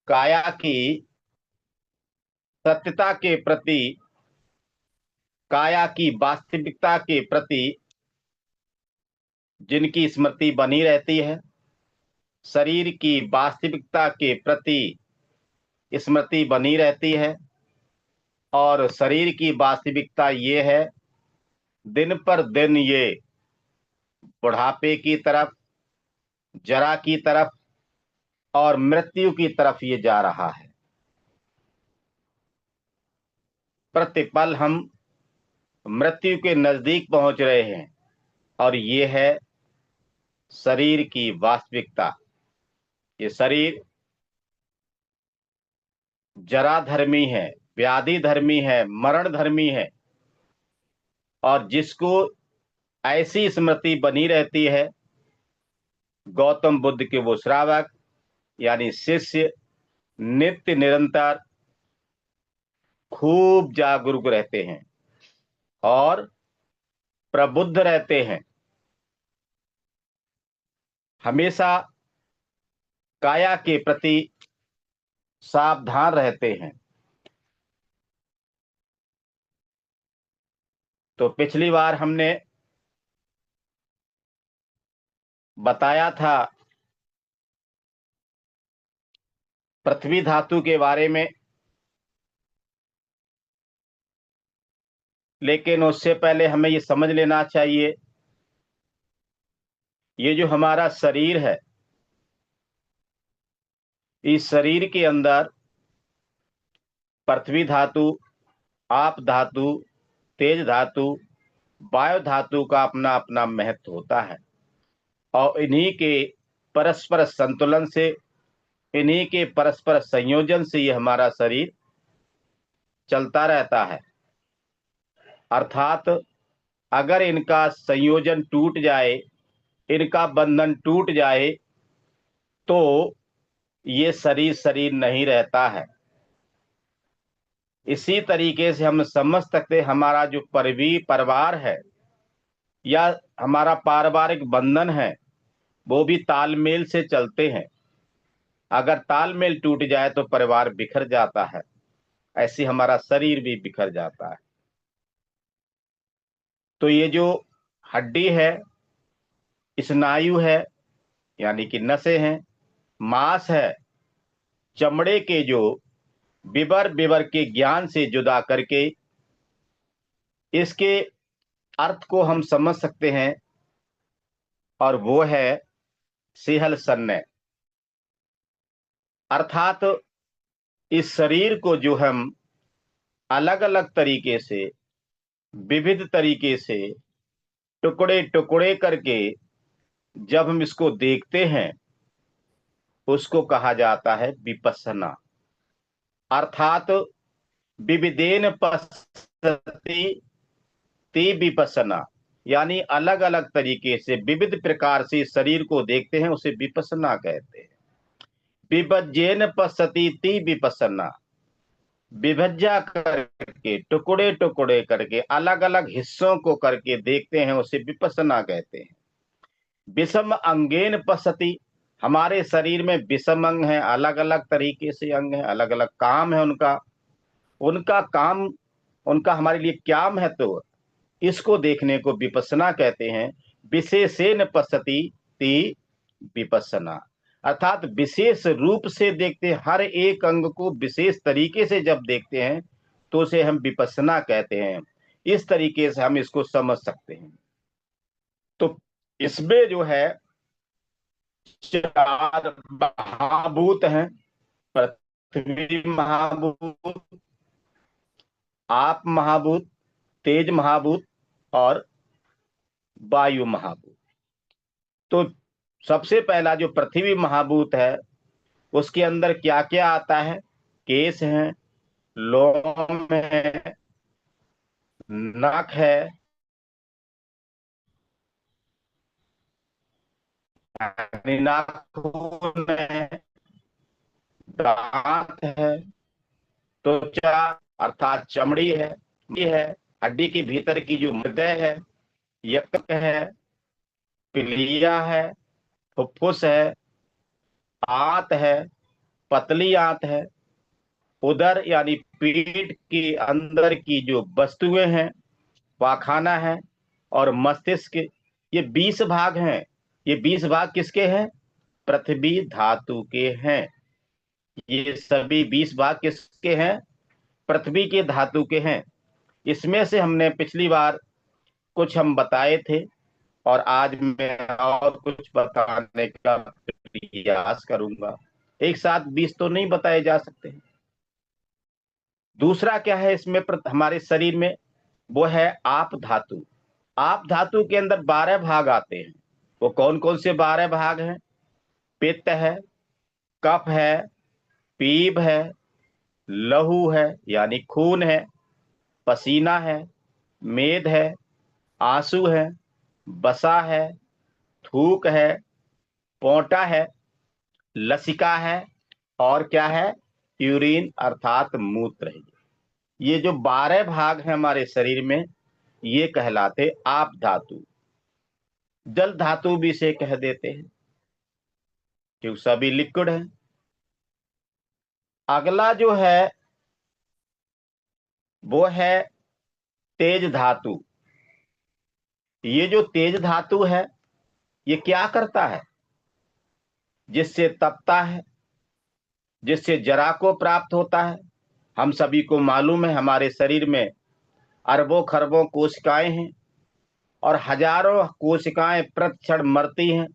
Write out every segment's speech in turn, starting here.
काया की सत्यता के प्रति, काया की वास्तविकता के प्रति जिनकी स्मृति बनी रहती है, शरीर की वास्तविकता के प्रति स्मृति बनी रहती है, और शरीर की वास्तविकता ये है, दिन पर दिन ये बुढ़ापे की तरफ, जरा की तरफ और मृत्यु की तरफ ये जा रहा है। प्रतिपल हम मृत्यु के नजदीक पहुंच रहे हैं, और ये है शरीर की वास्तविकता। ये शरीर जरा धर्मी है, व्याधि धर्मी है, मरण धर्मी है, और जिसको ऐसी स्मृति बनी रहती है, गौतम बुद्ध के वो श्रावक यानी शिष्य नित्य निरंतर खूब जागरूक रहते हैं और प्रबुद्ध रहते हैं, हमेशा काया के प्रति सावधान रहते हैं। तो पिछली बार हमने बताया था पृथ्वी धातु के बारे में, लेकिन उससे पहले हमें ये समझ लेना चाहिए, ये जो हमारा शरीर है, इस शरीर के अंदर पृथ्वी धातु, आप धातु, तेज धातु, वायु धातु का अपना अपना महत्व होता है, और इन्हीं के परस्पर संतुलन से, इन्हीं के परस्पर संयोजन से ये हमारा शरीर चलता रहता है। अर्थात अगर इनका संयोजन टूट जाए, इनका बंधन टूट जाए, तो ये शरीर शरीर नहीं रहता है। इसी तरीके से हम समझ सकते हमारा जो परिवार है या हमारा पारिवारिक बंधन है, वो भी तालमेल से चलते हैं। अगर तालमेल टूट जाए तो परिवार बिखर जाता है, ऐसे हमारा शरीर भी बिखर जाता है। तो ये जो हड्डी है, स्नायु है यानी कि नसें हैं, मांस है, चमड़े के जो विवर विवर के ज्ञान से जुदा करके इसके अर्थ को हम समझ सकते हैं, और वो है सेहल सन्ने। अर्थात इस शरीर को जो हम अलग अलग तरीके से, विविध तरीके से टुकड़े टुकड़े करके जब हम इसको देखते हैं, उसको कहा जाता है विपස්සना। अर्थात विविधेन पश्यति ती विपස්සना, यानी अलग अलग तरीके से विविध प्रकार से शरीर को देखते हैं, उसे विपස්සना कहते हैं। विभज्येन पश्यति ती विपස්සना, विभज्या करके, टुकड़े टुकड़े करके, अलग अलग हिस्सों को करके देखते हैं, उसे विपස්සना कहते हैं। विषम अंगेन पश्यति, हमारे शरीर में विषम अंग है, अलग अलग तरीके से अंग है, अलग अलग काम है उनका, उनका काम, उनका हमारे लिए क्या महत्व, इसको देखने को विपස්සना कहते हैं। विशेषेण पश्यति ती विपස්සना, अर्थात विशेष रूप से देखते हैं, हर एक अंग को विशेष तरीके से जब देखते हैं तो उसे हम विपස්සना कहते हैं। इस तरीके से हम इसको समझ सकते हैं। तो इसमें जो है चार महाभूत हैं, पृथ्वी महाभूत, आप महाभूत, तेज महाभूत और वायु महाभूत। तो सबसे पहला जो पृथ्वी महाभूत है, उसके अंदर क्या क्या आता है? केश है, लोम है, नख है, यानी नाखून है, दांत है, त्वचा अर्थात चमड़ी है, ये है हड्डी के भीतर की जो हृदय है, यकृत है, पिलिया है, फुफ्फुस है, आंत है, पतली आंत है, उदर यानी पेट के अंदर की जो वस्तुएं हैं, पाखाना है, और मस्तिष्क, ये 20 भाग हैं। ये 20 भाग किसके हैं? पृथ्वी धातु के हैं। ये सभी 20 भाग किसके हैं? पृथ्वी के धातु के हैं। इसमें से हमने पिछली बार कुछ हम बताए थे, और आज मैं और कुछ बताने का प्रयास करूंगा। एक साथ 20 तो नहीं बताए जा सकते। दूसरा क्या है इसमें हमारे शरीर में? वो है आप धातु। आप धातु के अंदर 12 भाग आते हैं। वो कौन कौन से 12 भाग हैं? पित्त है, कफ है, पीप है, लहू है यानी खून है, पसीना है, मेद है, आंसू है, बसा है, थूक है, पोंटा है, लसिका है, और क्या है? यूरिन अर्थात मूत्र है। ये जो 12 भाग हैं हमारे शरीर में, ये कहलाते आप धातु। जल धातु भी इसे कह देते हैं, क्योंकि सभी लिक्विड है। अगला जो है वो है तेज धातु। ये जो तेज धातु है, ये क्या करता है? जिससे तपता है, जिससे जरा को प्राप्त होता है। हम सभी को मालूम है हमारे शरीर में अरबों खरबों कोशिकाएं हैं, और हजारों कोशिकाएं प्रतिक्षण मरती हैं,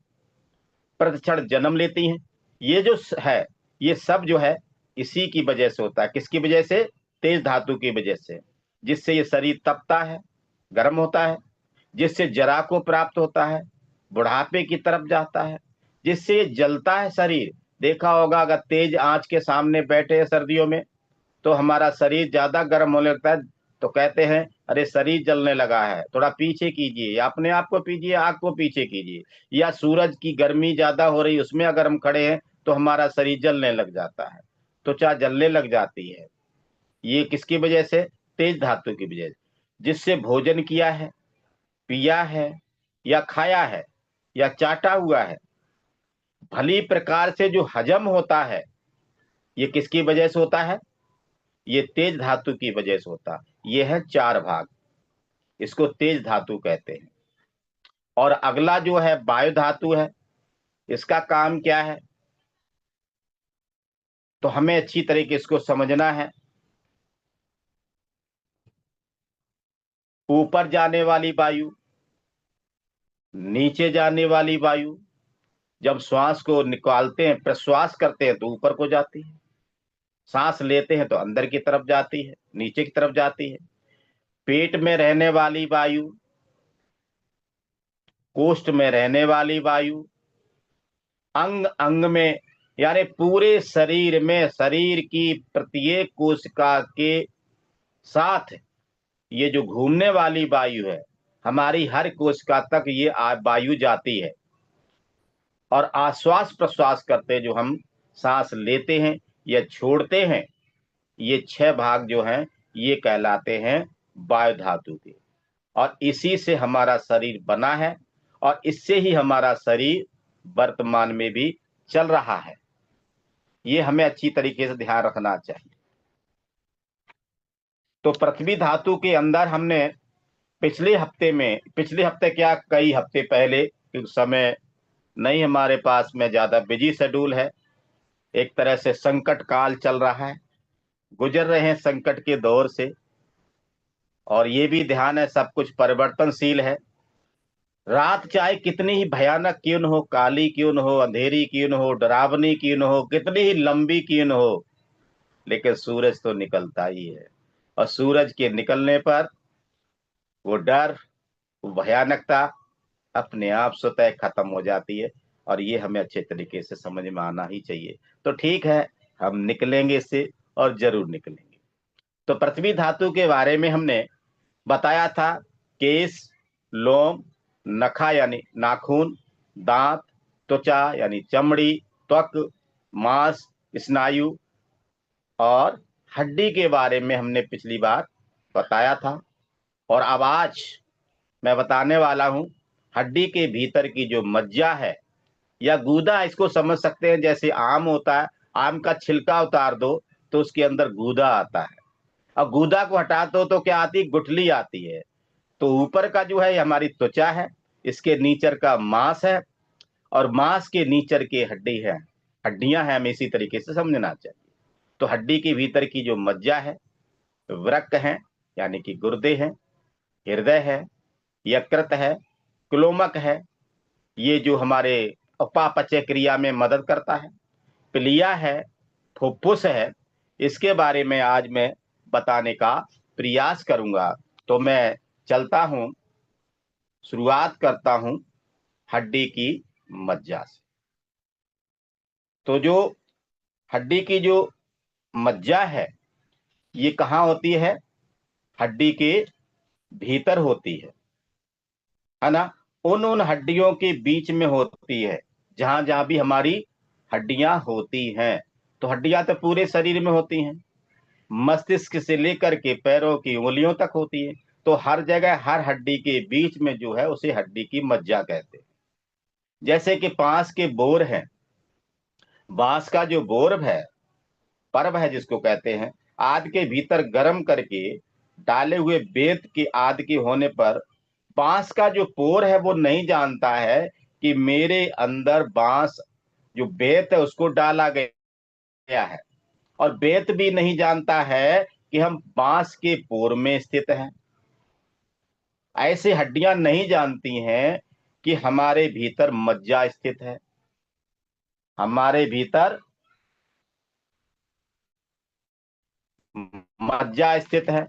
प्रतिक्षण जन्म लेती हैं। ये जो है, ये सब जो है इसी की वजह से होता है। किसकी वजह से? तेज धातु की वजह से। जिससे ये शरीर तपता है, गर्म होता है, जिससे जरा को प्राप्त होता है, बुढ़ापे की तरफ जाता है, जिससे ये जलता है शरीर। देखा होगा, अगर तेज आंच के सामने बैठे हैं सर्दियों में, तो हमारा शरीर ज्यादा गर्म होने लगता है। तो कहते हैं अरे शरीर जलने लगा है, थोड़ा पीछे कीजिए, या अपने आप को पीजिए, आग को पीछे कीजिए। या सूरज की गर्मी ज्यादा हो रही, उसमें अगर हम खड़े हैं तो हमारा शरीर जलने लग जाता है, त्वचा जलने लग जाती है। ये किसकी वजह से? तेज धातु की वजह से। जिससे भोजन किया है, पिया है, या खाया है, या चाटा हुआ है, भली प्रकार से जो हजम होता है, ये किसकी वजह से होता है? ये तेज धातु की वजह से होता है। ये है 4 भाग, इसको तेज धातु कहते हैं। और अगला जो है वायु धातु है। इसका काम क्या है? तो हमें अच्छी तरीके इसको समझना है। ऊपर जाने वाली वायु, नीचे जाने वाली वायु। जब श्वास को निकालते हैं, प्रश्वास करते हैं, तो ऊपर को जाती है। सांस लेते हैं तो अंदर की तरफ जाती है, नीचे की तरफ जाती है। पेट में रहने वाली वायु, कोष्ठ में रहने वाली वायु, अंग अंग में, यानी पूरे शरीर में, शरीर की प्रत्येक कोशिका के साथ ये जो घूमने वाली वायु है, हमारी हर कोशिका तक ये वायु जाती है। और आश्वास प्रश्वास करते जो हम सांस लेते हैं या छोड़ते हैं, ये 6 भाग जो हैं, ये कहलाते हैं वायु धातु के। और इसी से हमारा शरीर बना है, और इससे ही हमारा शरीर वर्तमान में भी चल रहा है। ये हमें अच्छी तरीके से ध्यान रखना चाहिए। तो पृथ्वी धातु के अंदर हमने पिछले हफ्ते क्या, कई हफ्ते पहले, क्योंकि समय नहीं हमारे पास में, ज्यादा बिजी शेड्यूल है, एक तरह से संकट काल चल रहा है, गुजर रहे हैं संकट के दौर से। और ये भी ध्यान है सब कुछ परिवर्तनशील है। रात चाहे कितनी ही भयानक क्यों न हो, काली क्यों न हो, अंधेरी क्यों न हो, डरावनी क्यों न हो, कितनी ही लंबी क्यों न हो, लेकिन सूरज तो निकलता ही है। और सूरज के निकलने पर वो डर, वो भयानकता अपने आप स्वतः खत्म हो जाती है। और ये हमें अच्छे तरीके से समझ में आना ही चाहिए। तो ठीक है, हम निकलेंगे इससे, और जरूर निकलेंगे। तो पृथ्वी धातु के बारे में हमने बताया था। केस, लोम, नखा यानी नाखून, दांत, त्वचा यानी चमड़ी, त्वक, मांस, स्नायु, और हड्डी के बारे में हमने पिछली बार बताया था। और अब आज मैं बताने वाला हूं हड्डी के भीतर की जो मज्जा है, या गूदा, इसको समझ सकते हैं। जैसे आम होता है, आम का छिलका उतार दो तो उसके अंदर गूदा आता है, और गूदा को हटा दो तो क्या आती, गुठली आती है। तो ऊपर का जो है हमारी त्वचा है, इसके नीचर का मांस है, और मांस के नीचर की हड्डी है, हड्डियां हैं, हमें इसी तरीके से समझना चाहिए। तो हड्डी के भीतर की जो मज्जा है, वृक्क है यानी कि गुर्दे हैं, हृदय है, यकृत है, कुलोमक है, ये जो हमारे उपापचय क्रिया में मदद करता है, प्लिया है, फुफ्फुस है, इसके बारे में आज मैं बताने का प्रयास करूंगा। तो मैं चलता हूं, शुरुआत करता हूं हड्डी की मज्जा से। तो जो हड्डी की जो मज्जा ये कहाँ होती है, हड्डी के भीतर होती है ना। उन उन हड्डियों के बीच में होती है जहां जहां भी हमारी हड्डियां होती हैं। तो हड्डियां तो पूरे शरीर में होती हैं, मस्तिष्क से लेकर के पैरों की उंगलियों तक होती है। तो हर जगह हर हड्डी के बीच में जो है उसे हड्डी की मज्जा कहते हैं। जैसे कि बांस के बोर हैं, बांस का जो बोर है, पर्व है जिसको कहते हैं, आद के भीतर गर्म करके डाले हुए बेत के आद के होने पर बांस का जो पोर है वो नहीं जानता है कि मेरे अंदर बांस जो बेत है उसको डाला गया है, और बेत भी नहीं जानता है कि हम बांस के पोर में स्थित हैं। ऐसे हड्डियां नहीं जानती हैं कि हमारे भीतर मज्जा स्थित है, हमारे भीतर मज्जा स्थित है।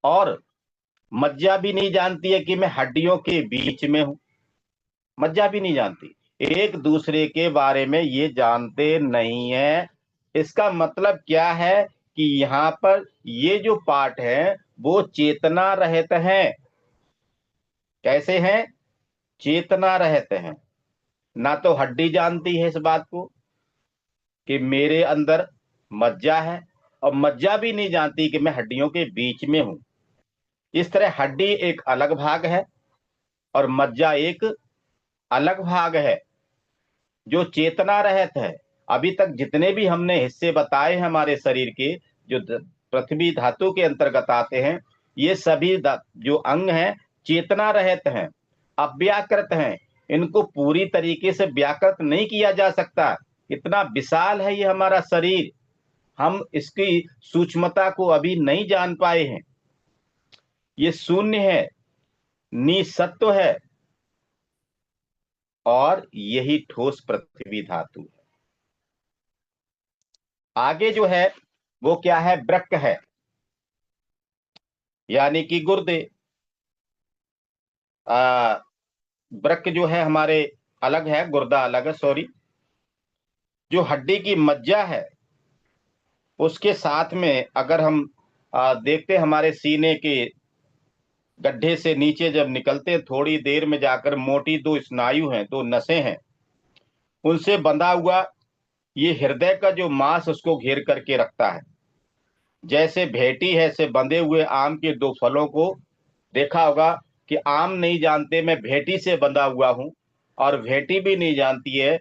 और मज्जा भी नहीं जानती है कि मैं हड्डियों के बीच में हूं, मज्जा भी नहीं जानती। एक दूसरे के बारे में ये जानते नहीं है। इसका मतलब क्या है कि यहाँ पर ये जो पार्ट है वो चेतना रहित हैं। कैसे हैं, चेतना रहित हैं। ना तो हड्डी जानती है इस बात को कि मेरे अंदर मज्जा है, और मज्जा भी नहीं जानती कि मैं हड्डियों के बीच में हूं। इस तरह हड्डी एक अलग भाग है और मज्जा एक अलग भाग है जो चेतना रहित है। अभी तक जितने भी हमने हिस्से बताए हैं हमारे शरीर के, जो पृथ्वी धातु के अंतर्गत आते हैं, ये सभी जो अंग हैं चेतना रहित हैं, अव्याकृत हैं। इनको पूरी तरीके से व्याकृत नहीं किया जा सकता। इतना विशाल है ये हमारा शरीर, हम इसकी सूक्ष्मता को अभी नहीं जान पाए हैं। ये शून्य है, निसत्व है, और यही ठोस पृथ्वी धातु है। आगे जो है वो क्या है, वृक्क है यानी कि गुर्दे। वृक्क जो है हमारे अलग है, गुर्दा अलग है, सॉरी। जो हड्डी की मज्जा है उसके साथ में अगर हम देखते हमारे सीने के गड्ढे से नीचे जब निकलते, थोड़ी देर में जाकर मोटी दो स्नायु हैं, दो नसें हैं, उनसे बंधा हुआ ये हृदय का जो मांस उसको घेर करके रखता है। जैसे भेटी है से बंधे हुए आम के दो फलों को देखा होगा कि आम नहीं जानते मैं भेटी से बंधा हुआ हूं, और भेटी भी नहीं जानती है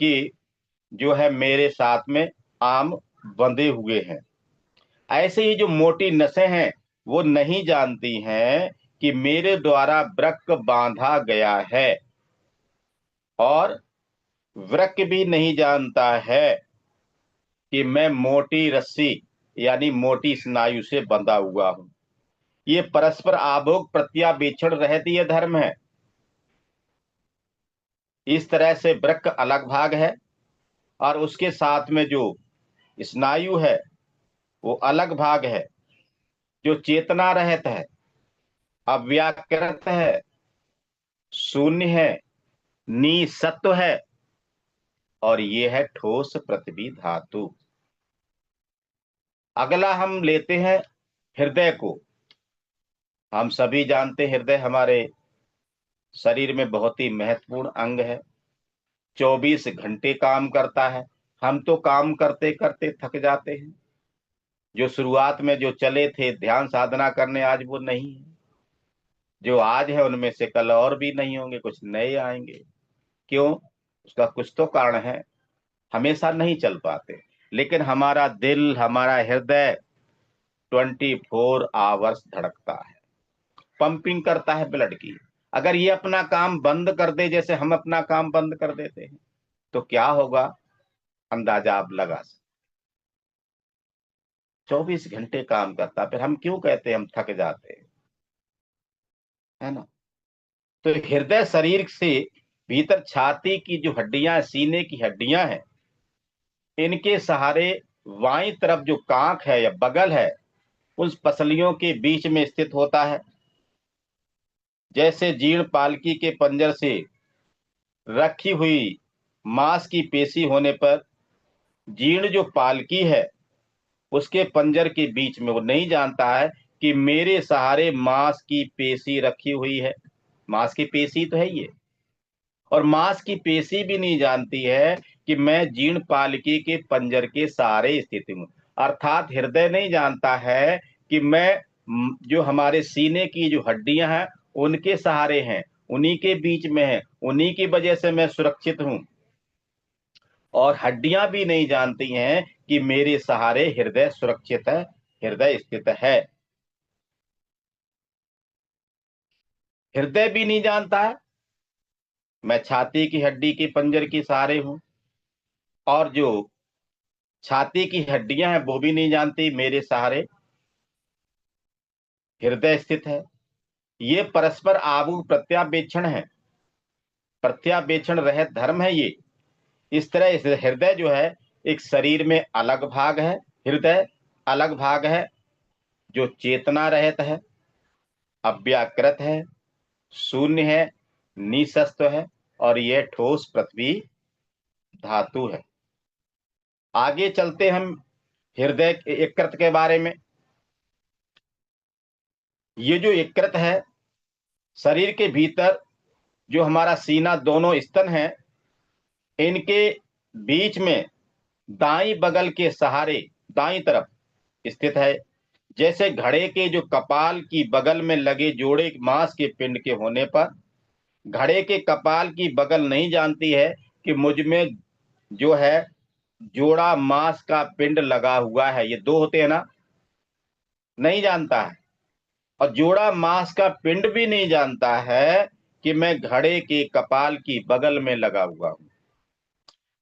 कि जो है मेरे साथ में आम बंधे हुए हैं। ऐसे ही जो मोटी नसें हैं वो नहीं जानती हैं कि मेरे द्वारा वृक्क बांधा गया है, और वृक्क भी नहीं जानता है कि मैं मोटी रस्सी यानी मोटी स्नायु से बंधा हुआ हूं। ये परस्पर आभोग प्रत्यावेक्षण रहित ये धर्म है। इस तरह से वृक्क अलग भाग है, और उसके साथ में जो स्नायु है वो अलग भाग है, जो चेतना रहित है, अव्याकृत है, शून्य है, निसत्व है, और ये है ठोस पृथ्वी धातु। अगला हम लेते हैं हृदय को। हम सभी जानते हैं हृदय हमारे शरीर में बहुत ही महत्वपूर्ण अंग है, 24 घंटे काम करता है। हम तो काम करते करते थक जाते हैं। जो शुरुआत में जो चले थे ध्यान साधना करने, आज वो नहीं है। जो आज है उनमें से कल और भी नहीं होंगे, कुछ नए आएंगे। क्यों, उसका कुछ तो कारण है। हमेशा नहीं चल पाते, लेकिन हमारा दिल, हमारा हृदय 24 आवर्स धड़कता है, पंपिंग करता है ब्लड की। अगर ये अपना काम बंद कर दे, जैसे हम अपना काम बंद कर देते हैं, तो क्या होगा, अंदाजा आप लगा सकते। 24 घंटे काम करता, फिर हम क्यों कहते हैं हम थक जाते हैं, है ना। तो हृदय शरीर से भीतर छाती की जो हड्डियां, सीने की हड्डियां हैं, इनके सहारे बाईं तरफ जो कांख है या बगल है, उस पसलियों के बीच में स्थित होता है। जैसे जीर्ण पालकी के पंजर से रखी हुई मांस की पेशी होने पर जीर्ण जो पालकी है, उसके पंजर के बीच में वो नहीं जानता है कि मेरे सहारे मांस की पेशी रखी हुई है। मांस की पेशी तो है ये, और मांस की पेशी भी नहीं जानती है कि मैं जीर्ण पालकी के पंजर के सहारे स्थित हूं। अर्थात हृदय नहीं जानता है कि मैं जो हमारे सीने की जो हड्डियां हैं, उनके सहारे हैं, उन्हीं के बीच में है, उन्हीं की वजह से मैं सुरक्षित हूं। और हड्डियां भी नहीं जानती हैं कि मेरे सहारे हृदय सुरक्षित है, हृदय स्थित है। हृदय भी नहीं जानता है मैं छाती की हड्डी के पंजर के सहारे हूं, और जो छाती की हड्डियां हैं वो भी नहीं जानती मेरे सहारे हृदय स्थित है। ये परस्पर आबू प्रत्यावेक्षण है, प्रत्यावेक्षण रहित धर्म है ये। इस तरह इस हृदय जो है एक शरीर में अलग भाग है, हृदय अलग भाग है जो चेतना रहित है, अव्याकृत है, शून्य है, निशस्त्व है, और यह ठोस पृथ्वी धातु है। आगे चलते हम हृदय यकृत के बारे में। ये जो यकृत है, शरीर के भीतर जो हमारा सीना, दोनों स्तन हैं, इनके बीच में दाई बगल के सहारे दाई तरफ स्थित है। जैसे घड़े के जो कपाल की बगल में लगे जोड़े मांस के पिंड के होने पर घड़े के कपाल की बगल नहीं जानती है कि मुझ में जो है जोड़ा मांस का पिंड लगा हुआ है, ये दो होते हैं ना, नहीं जानता है। और जोड़ा मांस का पिंड भी नहीं जानता है कि मैं घड़े के कपाल की बगल में लगा हुआ हूं।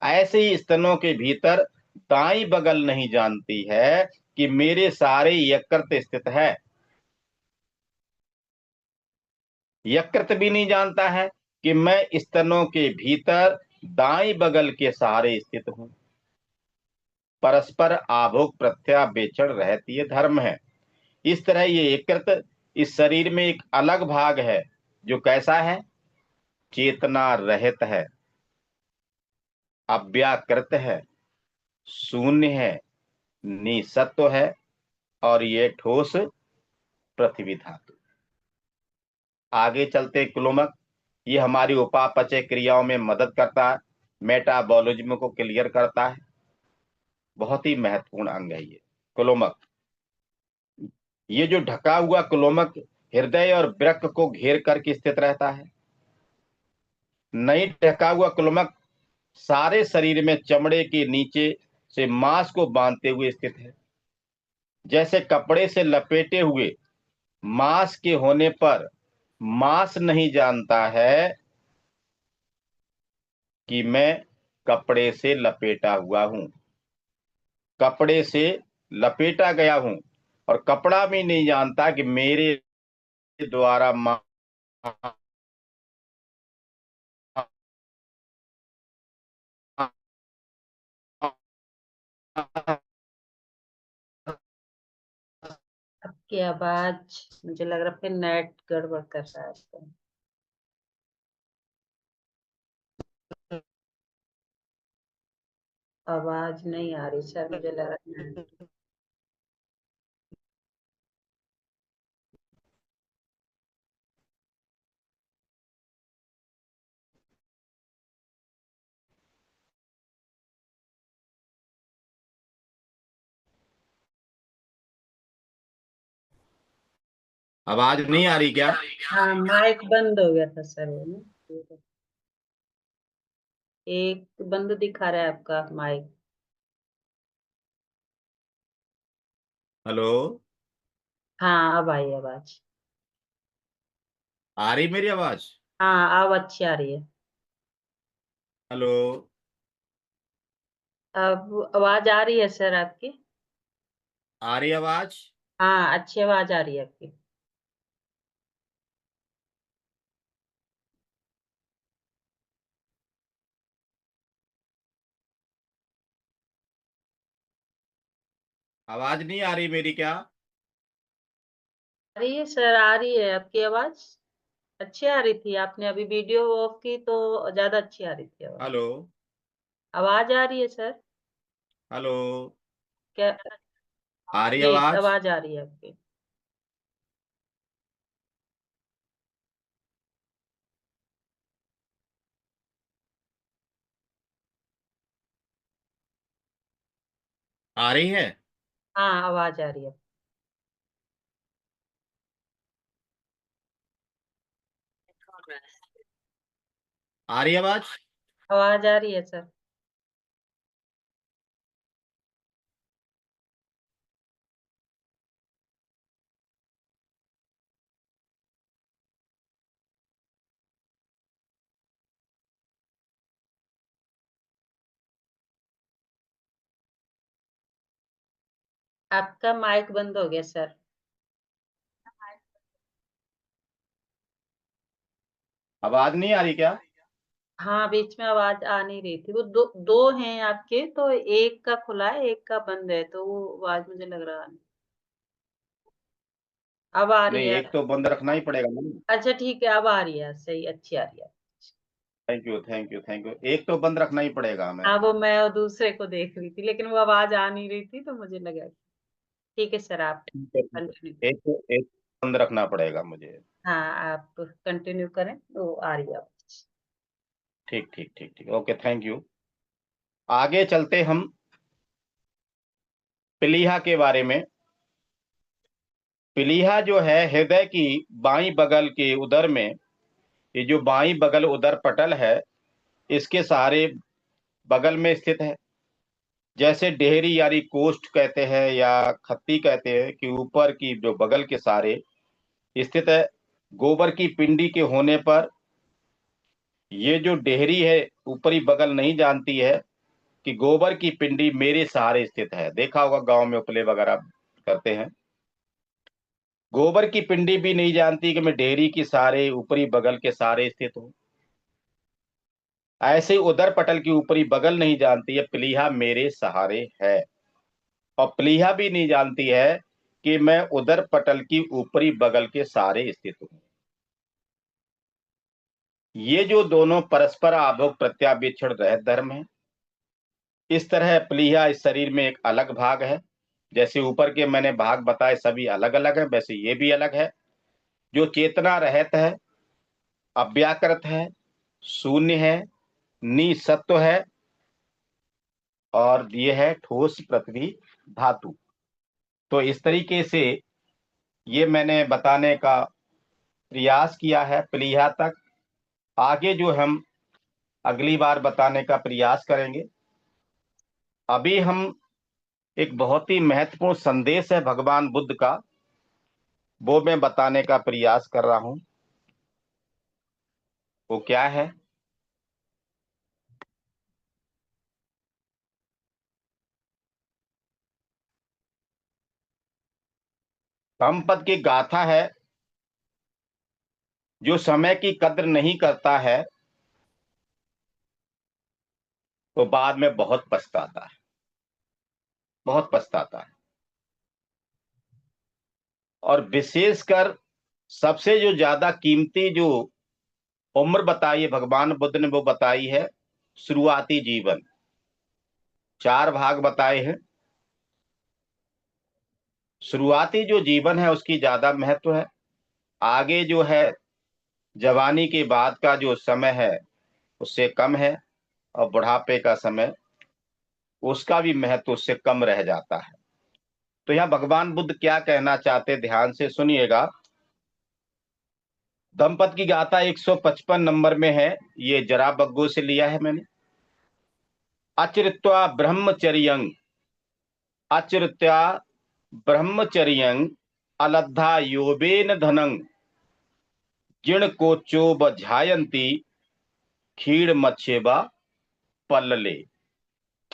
ऐसे ही स्तनों के भीतर दाई बगल नहीं जानती है कि मेरे सारे यकृत स्थित है। यकृत भी नहीं जानता है कि मैं स्तनों के भीतर दाई बगल के सहारे स्थित हूं। परस्पर आभोग प्रत्यावेक्षण रहती है धर्म है। इस तरह ये यकृत इस शरीर में एक अलग भाग है जो कैसा है, चेतना रहित है, अव्याकृत है, शून्य है, निसत्व है, और ये ठोस पृथ्वी धातु। आगे चलते क्लोमक। ये हमारी उपापचय क्रियाओं में मदद करता है, मेटाबॉलिज्म को क्लियर करता है, बहुत ही महत्वपूर्ण अंग है ये क्लोमक। ये जो ढका हुआ क्लोमक हृदय और वृक्क को घेर करके स्थित रहता है। नहीं ढका हुआ क्लोमक सारे शरीर में चमड़े के नीचे से मांस को बांधते हुए स्थित है। जैसे कपड़े से लपेटे हुए मांस के होने पर मांस नहीं जानता है कि मैं कपड़े से लपेटा हुआ हूं, कपड़े से लपेटा गया हूं। और कपड़ा भी नहीं जानता कि मेरे द्वारा आपकी आवाज, मुझे लग रहा है फिर नेट गड़बड़ कर रहा है आपका। आवाज नहीं आ रही सर, मुझे लग रहा है। आवाज नहीं आ रही क्या? हाँ, माइक बंद हो गया था सर वो ना। एक बंद दिखा रहा है आपका माइक। हेलो। हाँ, अब आई आवाज। आ रही मेरी आवाज? हाँ, अब अच्छी आ रही है। हेलो। अब आवाज आ रही है सर आपकी। आ रही आवाज? हाँ, अच्छी आवाज आ रही है आपकी। आवाज नहीं आ रही मेरी क्या? आ रही है सर, आ रही है आपकी आवाज। अच्छी आ रही थी, आपने अभी वीडियो ऑफ की तो ज्यादा अच्छी आ रही थी आवाज। हेलो। आवाज आ रही है सर। हेलो। क्या? आ रही जी, आवाज? आवाज आ रही है आपकी। आ रही है? हाँ, आवाज आ रही है। आ रही आवाज? आवाज आ रही है सर। आपका माइक बंद हो गया सर। आवाज नहीं आ रही क्या? हाँ, बीच में आवाज आ नहीं रही थी। वो दो दो हैं आपके, तो एक का खुला है, एक का बंद है, तो वो आवाज मुझे लग रहा नहीं। अब आ रही नहीं, है। एक तो बंद रखना ही पड़ेगा ना। अच्छा ठीक है, अब आ रही है, सही, अच्छी आ रही है। Thank you, thank you, thank you. एक तो बंद रखना ही पड़ेगा हमें। हाँ, वो मैं और दूसरे को देख रही थी, लेकिन वो आवाज आ नहीं रही थी, तो मुझे लगा। ठीक है सर, आप ठीक है, ठीक कंटिन्यू। है। एक बंद रखना पड़ेगा मुझे। हाँ, आप कंटिन्यू करें, तो आ रही है आवाज। ठीक, ठीक, ठीक, ठीक, ओके, थैंक यू। आगे चलते हम प्लीहा के बारे में। प्लीहा जो है हृदय की बाईं बगल के उदर में, ये जो बाईं बगल उदर पटल है, इसके सहारे बगल में स्थित है। जैसे डेहरी यानी कोष्ठ कहते हैं या खत्ती कहते हैं कि ऊपर की जो बगल के सहारे स्थित है। गोबर की पिंडी के होने पर ये जो डेहरी है ऊपरी बगल नहीं जानती है कि गोबर की पिंडी मेरे सहारे स्थित है। देखा होगा गांव में उपले वगैरह करते हैं। गोबर की पिंडी भी नहीं जानती कि मैं डेहरी की सहारे ऊपरी बगल के सहारे स्थित हूं। ऐसे उदर पटल की ऊपरी बगल नहीं जानती है प्लीहा मेरे सहारे है। और प्लीहा भी नहीं जानती है कि मैं उदर पटल की ऊपरी बगल के सहारे स्थित हूं। ये जो दोनों परस्पर आभोग प्रत्यावेक्षण रहित धर्म है। इस तरह प्लीहा इस शरीर में एक अलग भाग है। जैसे ऊपर के मैंने भाग बताए सभी अलग अलग है, वैसे ये भी अलग है। जो चेतना रहित है, अव्याकृत है, शून्य है, निसत्व है, और ये है ठोस पृथ्वी धातु। तो इस तरीके से ये मैंने बताने का प्रयास किया है प्लीहा तक। आगे जो हम अगली बार बताने का प्रयास करेंगे। अभी हम एक बहुत ही महत्वपूर्ण संदेश है भगवान बुद्ध का, वो मैं बताने का प्रयास कर रहा हूं। वो क्या है? धम्मपद की गाथा है। जो समय की कद्र नहीं करता है तो बाद में बहुत पछताता है, बहुत पछताता है। और विशेषकर सबसे जो ज्यादा कीमती जो उम्र बताई है भगवान बुद्ध ने, वो बताई है शुरुआती जीवन। चार भाग बताए हैं। शुरुआती जो जीवन है उसकी ज्यादा महत्व है। आगे जो है जवानी के बाद का जो समय है उससे कम है। और बुढ़ापे का समय, उसका भी महत्व उससे कम रह जाता है। तो यहाँ भगवान बुद्ध क्या कहना चाहते, ध्यान से सुनिएगा। दंपत की गाथा 155 नंबर में है। ये जरा बग्गो से लिया है मैंने। अचित्वा ब्रह्मचर्यं, अचित्वा ब्रह्मचर्यं अलब्धा योबेन धनं जिण कोचो बझायंती खीड़ मच्छेबा पल्लले।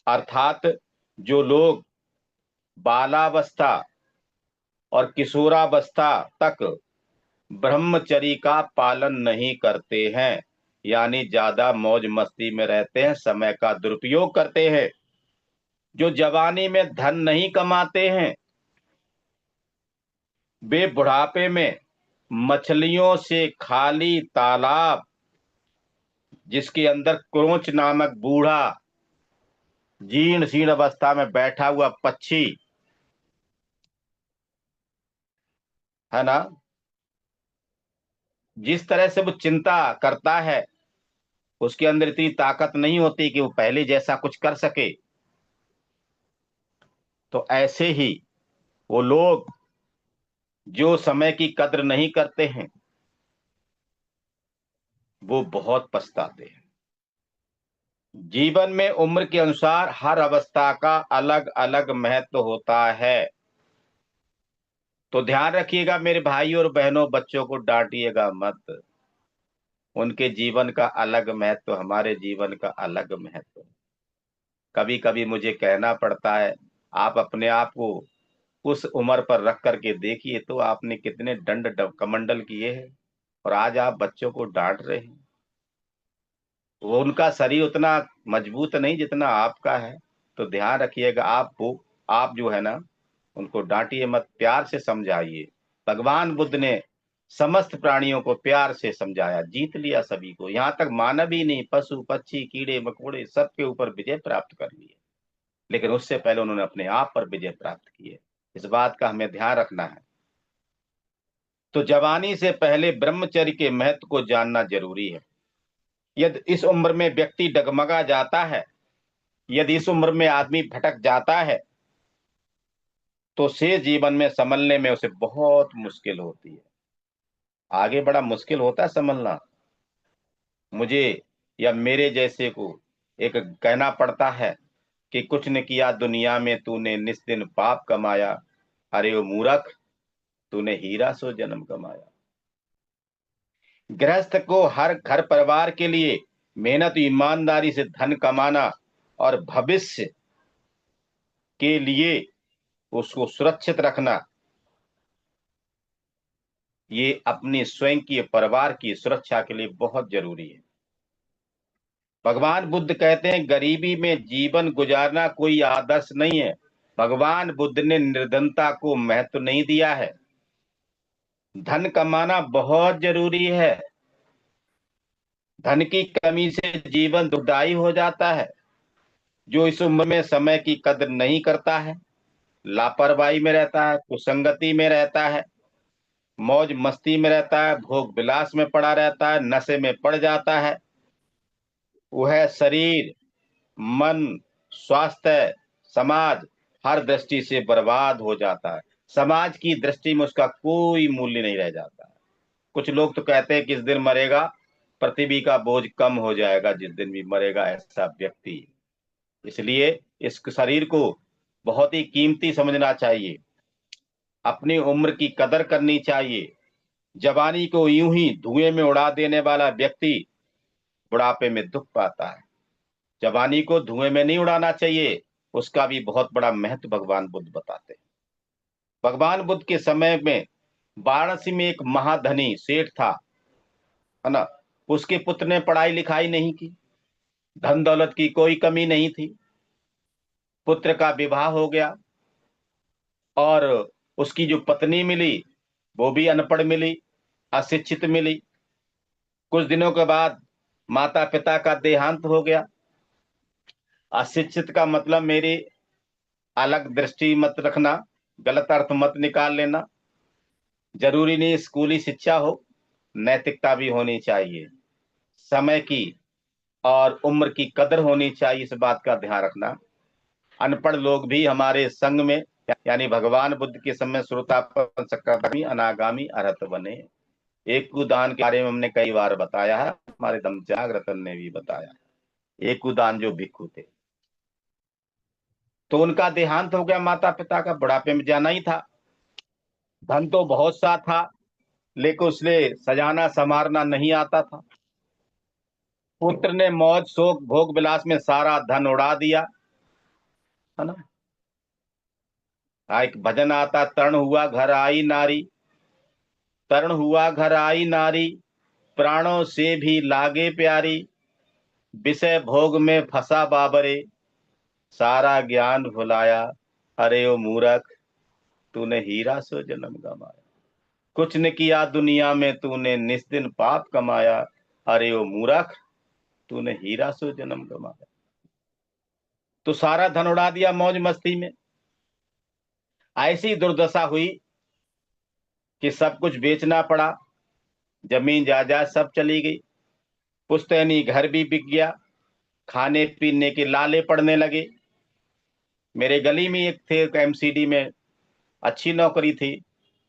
अर्थात जो लोग बालावस्था और किशोरावस्था तक ब्रह्मचर्य का पालन नहीं करते हैं, यानी ज्यादा मौज मस्ती में रहते हैं, समय का दुरुपयोग करते हैं, जो जवानी में धन नहीं कमाते हैं, वे बुढ़ापे में मछलियों से खाली तालाब जिसके अंदर क्रोच नामक बूढ़ा जीर्ण शीर्ण अवस्था में बैठा हुआ पक्षी है ना, जिस तरह से वो चिंता करता है, उसके अंदर इतनी ताकत नहीं होती कि वो पहले जैसा कुछ कर सके। तो ऐसे ही वो लोग जो समय की कद्र नहीं करते हैं, वो बहुत पछताते हैं। जीवन में उम्र के अनुसार हर अवस्था का अलग अलग महत्व होता है। तो ध्यान रखिएगा मेरे भाई और बहनों, बच्चों को डांटिएगा मत। उनके जीवन का अलग महत्व, हमारे जीवन का अलग महत्व। कभी कभी मुझे कहना पड़ता है, आप अपने आप को उस उम्र पर रख करके देखिए तो आपने कितने दंड कमंडल किए हैं, और आज आप बच्चों को डांट रहे हैं। वो उनका शरीर उतना मजबूत नहीं जितना आपका है। तो ध्यान रखिएगा, आप जो है ना, उनको डांटिए मत, प्यार से समझाइए। भगवान बुद्ध ने समस्त प्राणियों को प्यार से समझाया, जीत लिया सभी को, यहाँ तक मानव ही नहीं, पशु पक्षी कीड़े मकोड़े सबके ऊपर विजय प्राप्त कर लिए। लेकिन उससे पहले उन्होंने अपने आप पर विजय प्राप्त की है। इस बात का हमें ध्यान रखना है। तो जवानी से पहले ब्रह्मचर्य के महत्व को जानना जरूरी है। यदि इस उम्र में व्यक्ति डगमगा जाता है, यदि इस उम्र में आदमी भटक जाता है, तो से जीवन में संभलने में उसे बहुत मुश्किल होती है। आगे बड़ा मुश्किल होता है संभलना। मुझे या मेरे जैसे को एक कहना पड़ता है कि कुछ न किया दुनिया में तूने, निस्दिन पाप कमाया, अरे ओ मूर्ख, तूने हीरा सो जन्म कमाया। गृहस्थ को हर घर परिवार के लिए मेहनत ईमानदारी से धन कमाना और भविष्य के लिए उसको सुरक्षित रखना, ये अपनी स्वयं की परिवार की सुरक्षा के लिए बहुत जरूरी है। भगवान बुद्ध कहते हैं, गरीबी में जीवन गुजारना कोई आदर्श नहीं है। भगवान बुद्ध ने निर्धनता को महत्व नहीं दिया है। धन कमाना बहुत जरूरी है। धन की कमी से जीवन दुखदाई हो जाता है। जो इस उम्र में समय की कदर नहीं करता है, लापरवाही में रहता है, कुसंगति में रहता है, मौज मस्ती में रहता है, भोग विलास में पड़ा रहता है, नशे में पड़ जाता है, वह शरीर, मन, स्वास्थ्य, समाज हर दृष्टि से बर्बाद हो जाता है। समाज की दृष्टि में उसका कोई मूल्य नहीं रह जाता है। कुछ लोग तो कहते हैं कि इस दिन मरेगा, पृथ्वी का बोझ कम हो जाएगा, जिस दिन भी मरेगा ऐसा व्यक्ति। इसलिए इस शरीर को बहुत ही कीमती समझना चाहिए, अपनी उम्र की कदर करनी चाहिए। जवानी को यूं ही धुएं में उड़ा देने वाला व्यक्ति बुढ़ापे में दुख पाता है। जवानी को धुएं में नहीं उड़ाना चाहिए, उसका भी बहुत बड़ा महत्व भगवान बुद्ध बताते हैं। भगवान बुद्ध के समय में वाराणसी में एक महाधनी सेठ था, है ना। उसके पुत्र ने पढ़ाई लिखाई नहीं की, धन दौलत की कोई कमी नहीं थी। पुत्र का विवाह हो गया और उसकी जो पत्नी मिली वो भी अनपढ़ मिली, अशिक्षित मिली। कुछ दिनों के बाद माता पिता का देहांत हो गया। अशिक्षित का मतलब मेरी अलग दृष्टि मत रखना, गलत अर्थ मत निकाल लेना। जरूरी नहीं स्कूली शिक्षा हो, नैतिकता भी होनी चाहिए, समय की और उम्र की कदर होनी चाहिए, इस बात का ध्यान रखना। अनपढ़ लोग भी हमारे संग में, यानी भगवान बुद्ध के समय श्रोतापन सकर्मणी अनागामी अरहत बने। एक उदान के बारे में हमने कई बार बताया है, हमारे धम्मचाग रतन ने भी बताया। एक उदान जो भिक्षु थे, तो उनका देहांत हो गया, माता पिता का, बुढ़ापे में जाना ही था। धन तो बहुत सा था, लेकिन उसने सजाना संवारना नहीं आता था। पुत्र ने मौज शोक भोग विलास में सारा धन उड़ा दिया, है ना। एक भजन आता, तरण हुआ घर आई नारी, तरण हुआ घर आई नारी, प्राणों से भी लागे प्यारी, विषय भोग में फंसा बाबरे, सारा ज्ञान भुलाया, अरे ओ मूर्ख, तूने हीरा सो जन्म गमाया। कुछ न किया दुनिया में तूने, निस्दिन पाप कमाया, अरे ओ मूर्ख, तूने हीरा सो जन्म गमाया। तो सारा धन उड़ा दिया मौज मस्ती में। ऐसी दुर्दशा हुई कि सब कुछ बेचना पड़ा, जमीन जायदाद सब चली गई, पुश्तैनी घर भी बिक गया, खाने पीने के लाले पड़ने लगे। मेरे गली में एक थे, एमसीडी में, अच्छी नौकरी थी,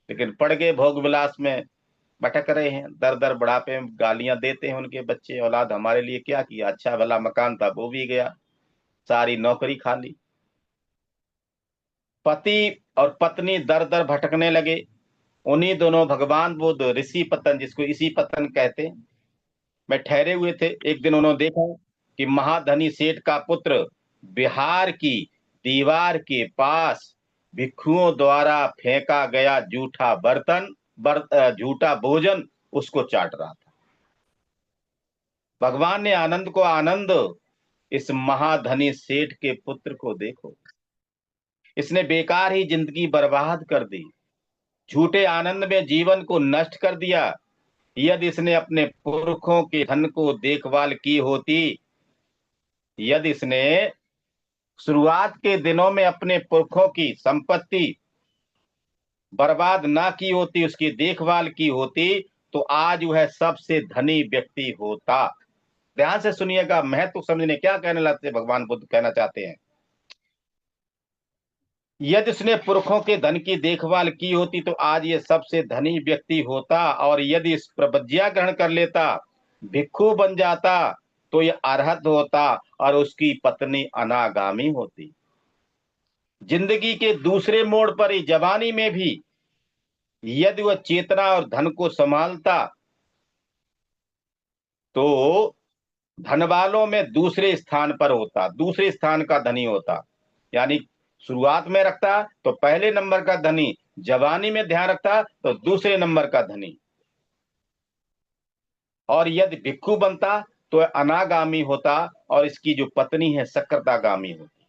लेकिन पड़ गए भोग विलास में, भटक रहे हैं, दर दर बुढ़ापे में गालियां देते हैं उनके बच्चे, औलाद हमारे लिए क्या किया, अच्छा भला मकान था वो भी गया, सारी नौकरी खाली। पति और पत्नी दर दर भटकने लगे। उन्हीं दोनों भगवान बुद्ध, ऋषि पतन, जिसको इसी पतन कहते हैं, में ठहरे हुए थे। एक दिन उन्होंने देखा कि महाधनी सेठ का पुत्र बिहार की दीवार के पास भिक्षुओं द्वारा फेंका गया जूठा बर्तन, जूठा भोजन उसको चाट रहा था। भगवान ने आनंद को आनंद, इस महाधनी सेठ के पुत्र को देखो, इसने बेकार ही जिंदगी बर्बाद कर दी, झूठे आनंद में जीवन को नष्ट कर दिया। यदि इसने अपने पुरखों के धन को देखभाल की होती, यदि इसने शुरुआत के दिनों में अपने पुरखों की संपत्ति बर्बाद ना की होती, उसकी देखभाल की होती, तो आज वह सबसे धनी व्यक्ति होता। ध्यान से सुनिएगा, महत्व समझने क्या कहने लगते भगवान बुद्ध कहना चाहते हैं। यदि उसने पुरखों के धन की देखभाल की होती तो आज ये सबसे धनी व्यक्ति होता, और यदि इस प्रतिज्ञा ग्रहण कर लेता, भिक्षु बन जाता, तो ये अरहत होता और उसकी पत्नी अनागामी होती। जिंदगी के दूसरे मोड़ पर ही, जवानी में भी, यदि वह चेतना और धन को संभालता तो धन वालों में दूसरे स्थान पर होता, दूसरे स्थान का धनी होता। यानी शुरुआत में रखता तो पहले नंबर का धनी, जवानी में ध्यान रखता तो दूसरे नंबर का धनी, और यदि भिक्षु बनता तो अनागामी होता, और इसकी जो पत्नी है सकृतागामी होती।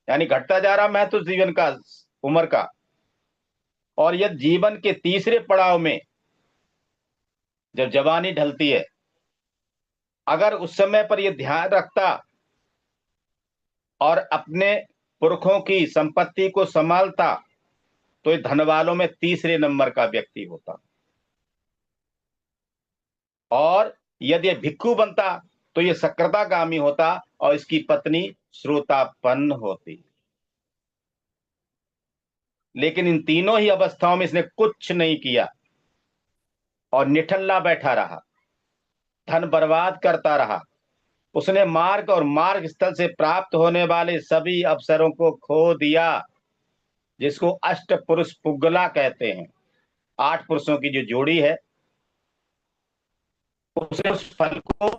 यानी घटता जा रहा महत्व जीवन का, उम्र का। और यदि जीवन के तीसरे पड़ाव में, जब जवानी ढलती है, अगर उस समय पर यह ध्यान रखता और अपने पुरखों की संपत्ति को संभालता, तो ये धन वालों में तीसरे नंबर का व्यक्ति होता। और यदि ये भिक्षु बनता तो ये सकृतागामी होता, और इसकी पत्नी श्रोतापन्न होती। लेकिन इन तीनों ही अवस्थाओं में इसने कुछ नहीं किया और निठल्ला बैठा रहा, धन बर्बाद करता रहा। उसने मार्ग और मार्ग स्थल से प्राप्त होने वाले सभी अवसरों को खो दिया, जिसको अष्ट पुरुष पुगला कहते हैं। 8 पुरुषों की जो जोड़ी है, उसने उस फल को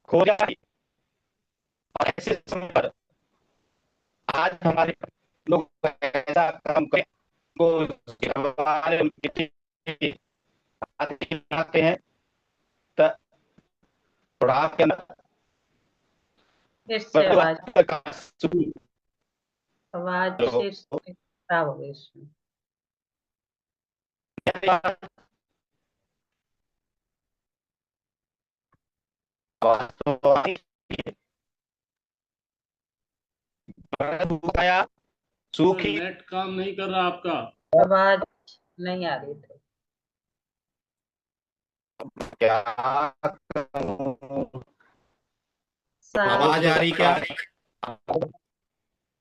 खो दिया। और ऐसे समय पर आज हमारे लोग ऐसा काम करें, आते हैं, तो थोड़ा के फिर से आवाज अंदर आवाज फिर से खराब हो गई इसमें। सूखी नेट काम नहीं कर रहा आपका। आवाज नहीं आ रही थी। क्या आवाज आ रही क्या?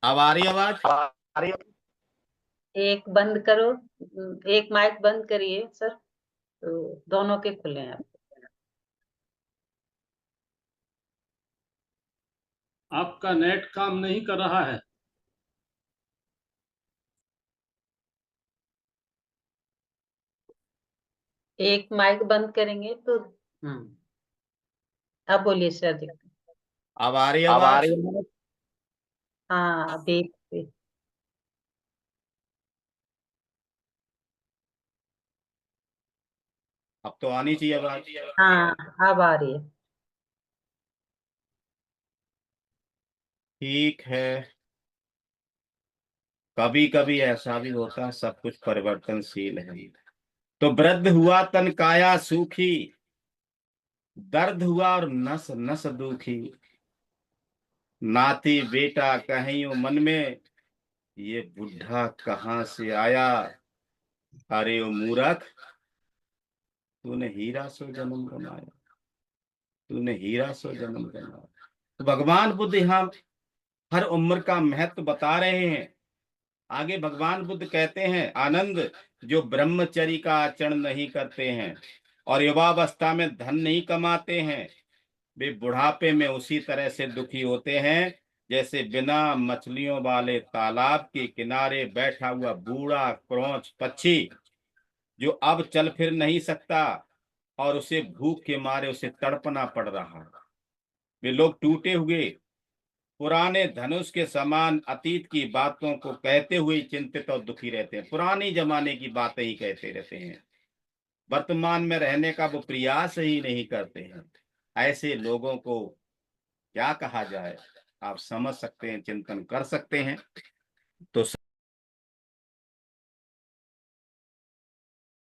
अब आ रही आवाज? एक बंद करो, एक माइक बंद करिए सर, तो दोनों के खुले हैं। आपका नेट काम नहीं कर रहा है। एक माइक बंद करेंगे तो अब बोलिए सर जी। अब आ रही अब आ आवाज? रही है? हाँ, अभी अब तो आनी चाहिए आवाज। हाँ, अब आ रही है। ठीक है। कभी कभी ऐसा भी होता है, सब कुछ परिवर्तनशील है। तो वृद्ध हुआ तन काया सूखी, दर्द हुआ और नस नस दुखी, नाती बेटा कहियो मन में, ये बुढ़ा कहाँ से आया, अरे ओ मूर्ख, तूने हीरा सो जन्म कमाया, तूने हीरा सो जन्म कमाया। तो भगवान बुद्ध यहाँ हर उम्र का महत्व बता रहे हैं। आगे भगवान बुद्ध कहते हैं, आनंद, जो ब्रह्मचर्य का आचरण नहीं करते हैं और युवावस्था में धन नहीं कमाते हैं, वे बुढ़ापे में उसी तरह से दुखी होते हैं जैसे बिना मछलियों वाले तालाब के किनारे बैठा हुआ बूढ़ा क्रोंच पक्षी, जो अब चल फिर नहीं सकता और उसे भूख के मारे उसे तड़पना पड़ रहा है। वे लोग टूटे हुए पुराने धनुष के समान अतीत की बातों को कहते हुए चिंतित और दुखी रहते हैं, पुरानी जमाने की बातें ही कहते रहते हैं, वर्तमान में रहने का वो प्रयास ही नहीं करते हैं। ऐसे लोगों को क्या कहा जाए, आप समझ सकते हैं, चिंतन कर सकते हैं। तो